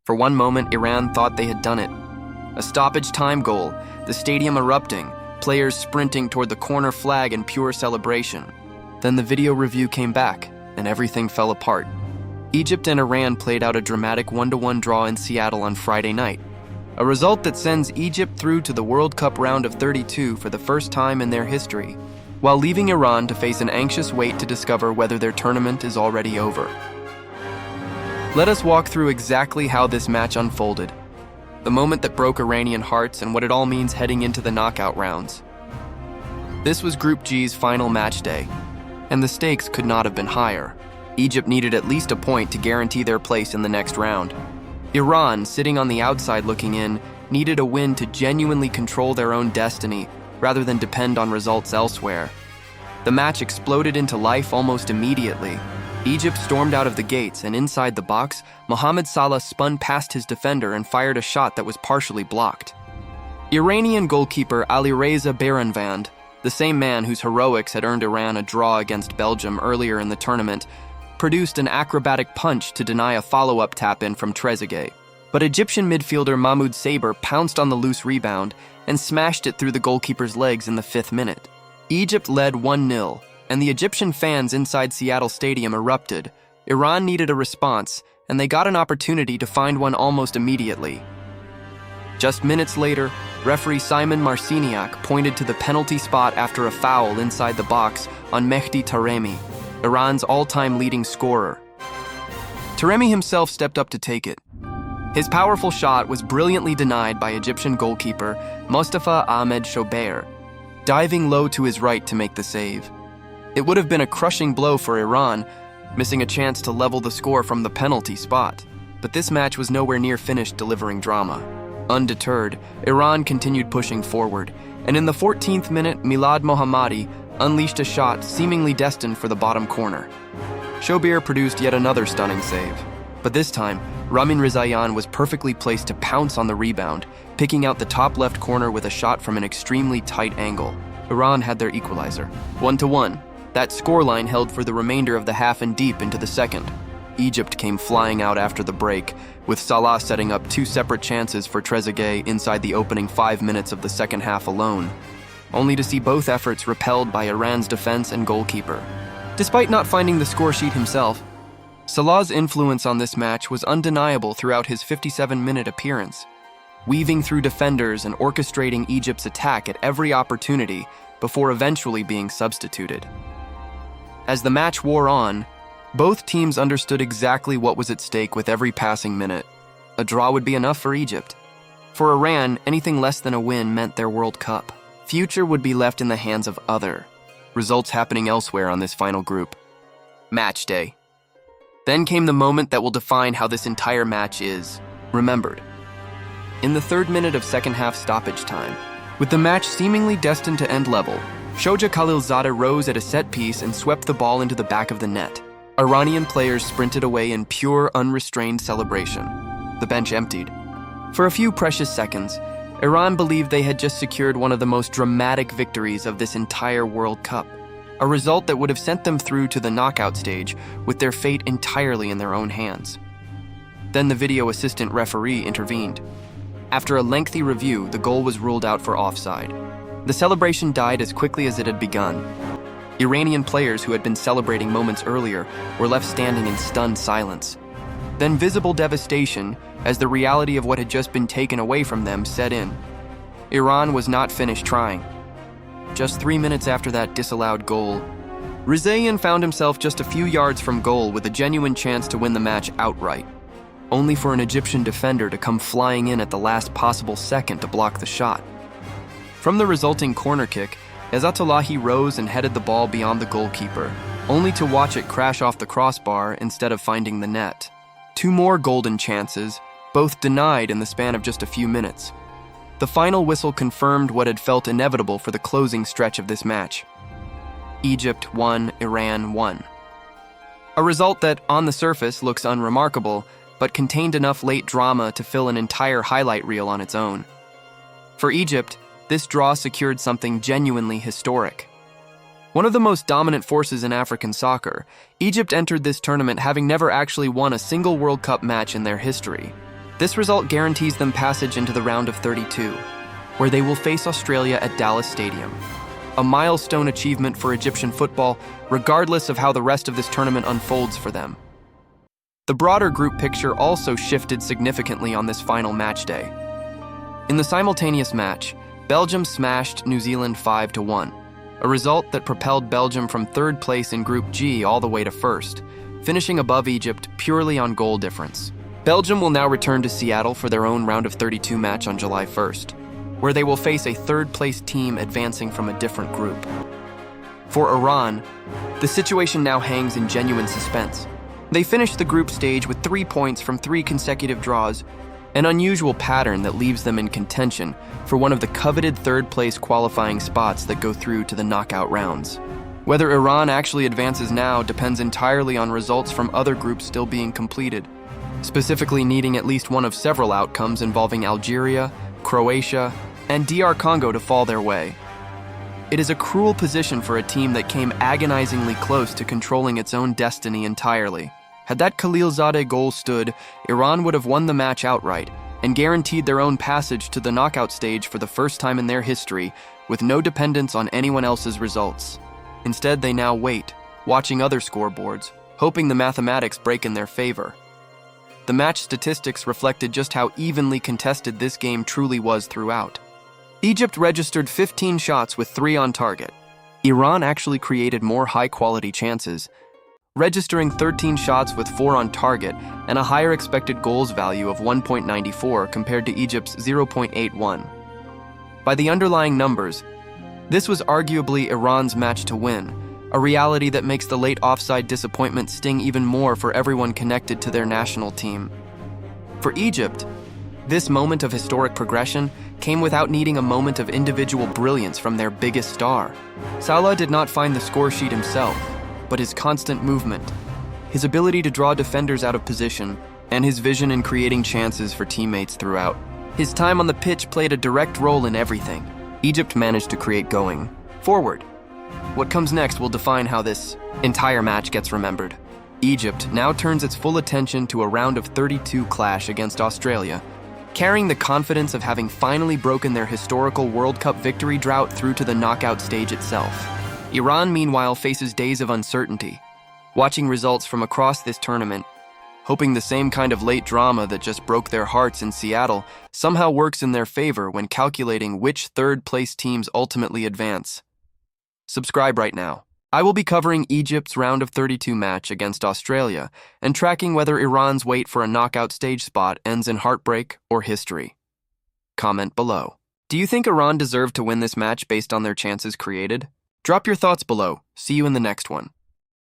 For one moment, Iran thought they had done it. A stoppage-time goal, the stadium erupting, players sprinting toward the corner flag in pure celebration. Then the video review came back, and everything fell apart. Egypt and Iran played out a dramatic 1-1 draw in Seattle on Friday night, a result that sends Egypt through to the World Cup round of 32 for the first time in their history, while leaving Iran to face an anxious wait to discover whether their tournament is already over. Let us walk through exactly how this match unfolded, the moment that broke Iranian hearts and what it all means heading into the knockout rounds. This was Group G's final match day, and the stakes could not have been higher. Egypt needed at least a point to guarantee their place in the next round. Iran, sitting on the outside looking in, needed a win to genuinely control their own destiny rather than depend on results elsewhere. The match exploded into life almost immediately. Egypt stormed out of the gates, and inside the box, Mohamed Salah spun past his defender and fired a shot that was partially blocked. Iranian goalkeeper Alireza Behranvand, the same man whose heroics had earned Iran a draw against Belgium earlier in the tournament, produced an acrobatic punch to deny a follow-up tap-in from Trezeguet. But Egyptian midfielder Mahmoud Saber pounced on the loose rebound and smashed it through the goalkeeper's legs in the 5th minute. Egypt led 1-0, and the Egyptian fans inside Seattle Stadium erupted. Iran needed a response, and they got an opportunity to find one almost immediately. Just minutes later, referee Simon Marciniak pointed to the penalty spot after a foul inside the box on Mehdi Taremi, Iran's all-time leading scorer. Taremi himself stepped up to take it. His powerful shot was brilliantly denied by Egyptian goalkeeper Mostafa Ahmed Shobair, diving low to his right to make the save. It would have been a crushing blow for Iran, missing a chance to level the score from the penalty spot. But this match was nowhere near finished delivering drama. Undeterred, Iran continued pushing forward, and in the 14th minute, Milad Mohammadi unleashed a shot seemingly destined for the bottom corner. Shobair produced yet another stunning save, but this time, Ramin Rizaian was perfectly placed to pounce on the rebound, picking out the top left corner with a shot from an extremely tight angle. Iran had their equalizer, 1-1. That scoreline held for the remainder of the half and deep into the second. Egypt came flying out after the break, with Salah setting up 2 separate chances for Trezeguet inside the opening 5 minutes of the second half alone, only to see both efforts repelled by Iran's defense and goalkeeper. Despite not finding the score sheet himself, Salah's influence on this match was undeniable throughout his 57-minute appearance, weaving through defenders and orchestrating Egypt's attack at every opportunity before eventually being substituted. As the match wore on, both teams understood exactly what was at stake with every passing minute. A draw would be enough for Egypt. For Iran, anything less than a win meant their World Cup future would be left in the hands of other results happening elsewhere on this final group. Match day. Then came the moment that will define how this entire match is remembered. In the 3rd minute of second half stoppage time, with the match seemingly destined to end level, Shoja Khalilzadeh rose at a set piece and swept the ball into the back of the net. Iranian players sprinted away in pure, unrestrained celebration. The bench emptied. For a few precious seconds, Iran believed they had just secured one of the most dramatic victories of this entire World Cup, a result that would have sent them through to the knockout stage with their fate entirely in their own hands. Then the video assistant referee intervened. After a lengthy review, the goal was ruled out for offside. The celebration died as quickly as it had begun. Iranian players who had been celebrating moments earlier were left standing in stunned silence. Then visible devastation, as the reality of what had just been taken away from them set in. Iran was not finished trying. Just 3 minutes after that disallowed goal, Rizaian found himself just a few yards from goal with a genuine chance to win the match outright, only for an Egyptian defender to come flying in at the last possible second to block the shot. From the resulting corner kick, Ezzatullahi rose and headed the ball beyond the goalkeeper, only to watch it crash off the crossbar instead of finding the net. 2 more golden chances, both denied in the span of just a few minutes. The final whistle confirmed what had felt inevitable for the closing stretch of this match. Egypt won, Iran won. A result that, on the surface, looks unremarkable, but contained enough late drama to fill an entire highlight reel on its own. For Egypt, this draw secured something genuinely historic. One of the most dominant forces in African soccer, Egypt entered this tournament having never actually won a single World Cup match in their history. This result guarantees them passage into the round of 32, where they will face Australia at Dallas Stadium. A milestone achievement for Egyptian football, regardless of how the rest of this tournament unfolds for them. The broader group picture also shifted significantly on this final match day. In the simultaneous match, Belgium smashed New Zealand 5-1, a result that propelled Belgium from third place in Group G all the way to first, finishing above Egypt purely on goal difference. Belgium will now return to Seattle for their own round of 32 match on July 1st, where they will face a third-place team advancing from a different group. For Iran, the situation now hangs in genuine suspense. They finished the group stage with 3 points from 3 consecutive draws, an unusual pattern that leaves them in contention for one of the coveted third-place qualifying spots that go through to the knockout rounds. Whether Iran actually advances now depends entirely on results from other groups still being completed, specifically needing at least one of several outcomes involving Algeria, Croatia, and DR Congo to fall their way. It is a cruel position for a team that came agonizingly close to controlling its own destiny entirely. Had that Khalilzadeh goal stood, Iran would have won the match outright and guaranteed their own passage to the knockout stage for the first time in their history, with no dependence on anyone else's results. Instead, they now wait, watching other scoreboards, hoping the mathematics break in their favor. The match statistics reflected just how evenly contested this game truly was throughout. Egypt registered 15 shots with 3 on target. Iran actually created more high-quality chances, registering 13 shots with 4 on target and a higher expected goals value of 1.94 compared to Egypt's 0.81. By the underlying numbers, this was arguably Iran's match to win, a reality that makes the late offside disappointment sting even more for everyone connected to their national team. For Egypt, this moment of historic progression came without needing a moment of individual brilliance from their biggest star. Salah did not find the score sheet himself, but his constant movement, his ability to draw defenders out of position, and his vision in creating chances for teammates throughout. His time on the pitch played a direct role in everything Egypt managed to create going forward. What comes next will define how this entire match gets remembered. Egypt now turns its full attention to a round of 32 clash against Australia, carrying the confidence of having finally broken their historical World Cup victory drought through to the knockout stage itself. Iran, meanwhile, faces days of uncertainty, watching results from across this tournament, hoping the same kind of late drama that just broke their hearts in Seattle somehow works in their favor when calculating which third-place teams ultimately advance. Subscribe right now. I will be covering Egypt's round of 32 match against Australia and tracking whether Iran's wait for a knockout stage spot ends in heartbreak or history. Comment below. Do you think Iran deserved to win this match based on their chances created? Drop your thoughts below. See you in the next one.